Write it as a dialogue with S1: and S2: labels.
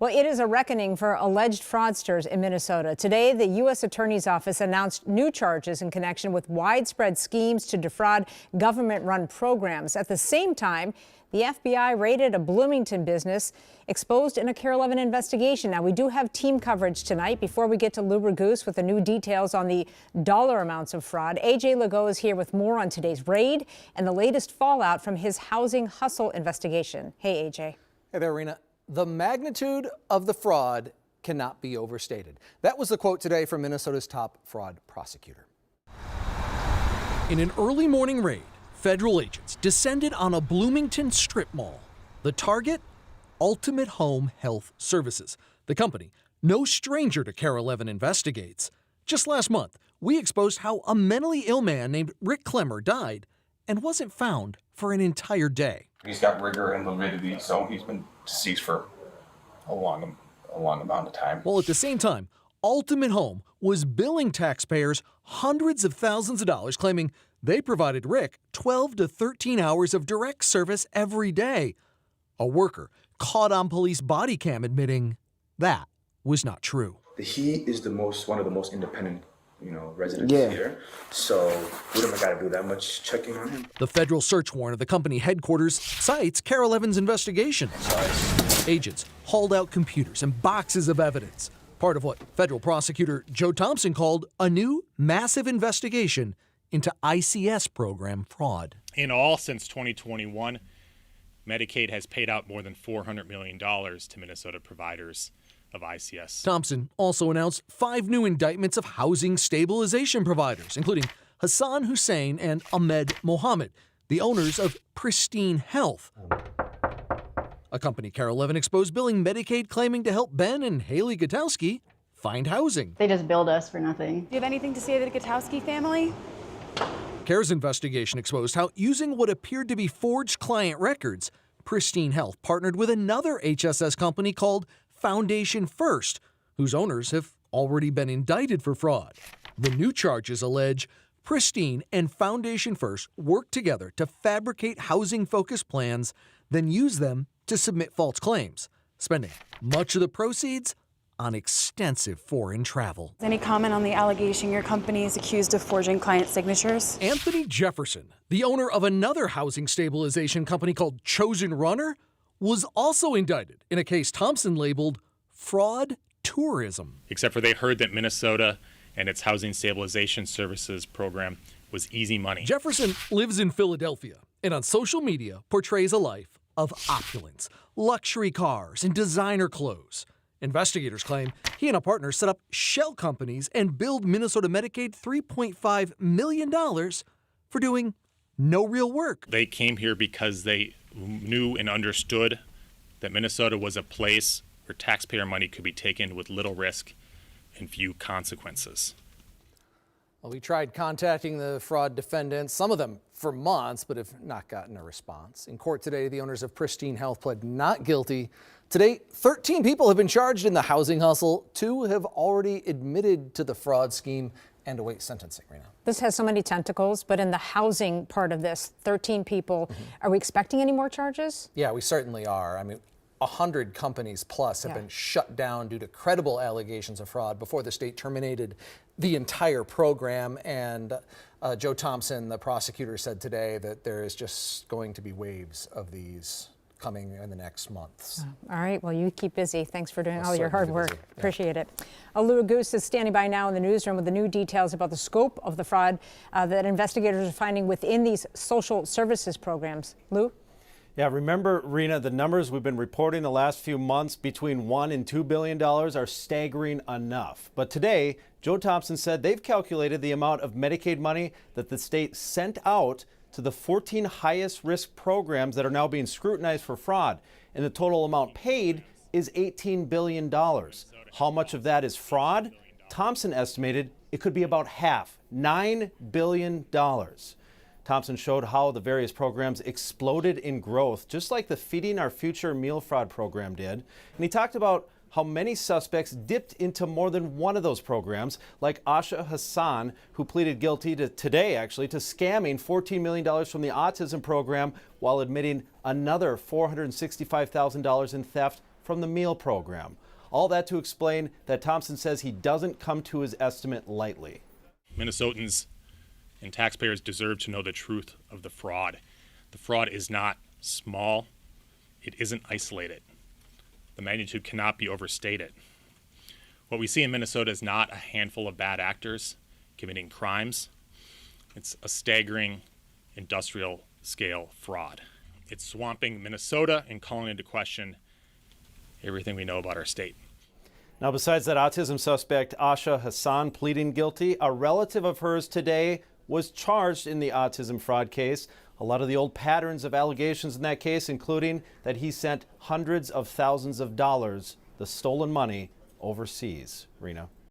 S1: Well, it is a reckoning for alleged fraudsters in Minnesota. Today, the U.S. Attorney's Office announced new charges in connection with widespread schemes to defraud government-run programs. At the same time, the FBI raided a Bloomington business exposed in a KARE 11 investigation. Now, we do have team coverage tonight. Before we get to Lou Raguse with the new details on the dollar amounts of fraud, A.J. Legault is here with more on today's raid and the latest fallout from his housing hustle investigation. Hey, A.J.
S2: Hey there, Rena. The magnitude of the fraud cannot be overstated. That was the quote today from Minnesota's top fraud prosecutor.
S3: In an early morning raid, federal agents descended on a Bloomington strip mall. The target? Ultimate Home Health Services. The company, no stranger to KARE 11 investigates. Just last month, we exposed how a mentally ill man named Rick Clemmer died and wasn't found for an entire day.
S4: He's got rigor and validity, so he's been deceased for a long amount of time.
S3: While at the same time, Ultimate Home was billing taxpayers hundreds of thousands of dollars, claiming they provided Rick 12 to 13 hours of direct service every day. A worker caught on police body cam admitting that was not true.
S5: He is one of the most independent, residents here. So we don't got to do that much checking on him.
S3: The federal search warrant of the company headquarters cites KARE 11's investigation. Agents hauled out computers and boxes of evidence, part of what federal prosecutor Joe Thompson called a new massive investigation into ICS program fraud.
S6: In all, since 2021, Medicaid has paid out more than $400 million to Minnesota providers of ICS.
S3: Thompson also announced 5 new indictments of housing stabilization providers, including Hassan Hussein and Ahmed Mohammed, the owners of Pristine Health, a company KARE 11 exposed billing Medicaid claiming to help Ben and Haley Gutowski find housing.
S7: They just billed us for nothing.
S8: Do you have anything to say to the Gutowski family?
S3: KARE's investigation exposed how, using what appeared to be forged client records, Pristine Health partnered with another HSS company called Foundation First, whose owners have already been indicted for fraud. The new charges allege Pristine and Foundation First worked together to fabricate housing-focused plans, then use them to submit false claims, spending much of the proceeds on extensive foreign travel.
S8: Any comment on the allegation your company is accused of forging client signatures?
S3: Anthony Jefferson, the owner of another housing stabilization company called Chosen Runner, was also indicted in a case Thompson labeled fraud tourism.
S6: Except for they heard that Minnesota and its housing stabilization services program was easy money.
S3: Jefferson lives in Philadelphia and on social media portrays a life of opulence, luxury cars, and designer clothes. Investigators claim he and a partner set up shell companies and billed Minnesota Medicaid $3.5 million for doing no real work.
S6: They came here because they knew and understood that Minnesota was a place where taxpayer money could be taken with little risk and few consequences.
S2: Well, we tried contacting the fraud defendants, some of them for months, but have not gotten a response. In court today, the owners of Pristine Health pled not guilty. Today, 13 people have been charged in the housing hustle. 2 have already admitted to the fraud scheme and await sentencing right now.
S1: This has so many tentacles, but in the housing part of this, 13 people. Are we expecting any more charges?
S2: Yeah, we certainly are. I mean, 100 companies plus have been shut down due to credible allegations of fraud before the state terminated the entire program. And Joe Thompson, the prosecutor, said today that there is just going to be waves of these coming in the next months.
S1: All right, well, you keep busy. Thanks for doing all your hard work. Appreciate it. Lou Raguse is standing by now in the newsroom with the new details about the scope of the fraud that investigators are finding within these social services programs. Lou?
S9: Yeah, remember, Rena, the numbers we've been reporting the last few months between $1 and $2 billion are staggering enough. But today, Joe Thompson said they've calculated the amount of Medicaid money that the state sent out to the 14 highest risk programs that are now being scrutinized for fraud. And the total amount paid is $18 billion. How much of that is fraud? Thompson estimated it could be about half, $9 billion. Thompson showed how the various programs exploded in growth, just like the Feeding Our Future meal fraud program did. And he talked about how many suspects dipped into more than one of those programs, like Asha Hassan, who pleaded guilty today to scamming $14 million from the autism program while admitting another $465,000 in theft from the meal program. All that to explain that Thompson says he doesn't come to his estimate lightly.
S6: Minnesotans and taxpayers deserve to know the truth of the fraud. The fraud is not small. It isn't isolated. The magnitude cannot be overstated. What we see in Minnesota is not a handful of bad actors committing crimes. It's a staggering industrial scale fraud. It's swamping Minnesota and calling into question everything we know about our state.
S9: Now, besides that autism suspect, Asha Hassan, pleading guilty, a relative of hers today was charged in the autism fraud case. A lot of the old patterns of allegations in that case, including that he sent hundreds of thousands of dollars, the stolen money, overseas. Rena.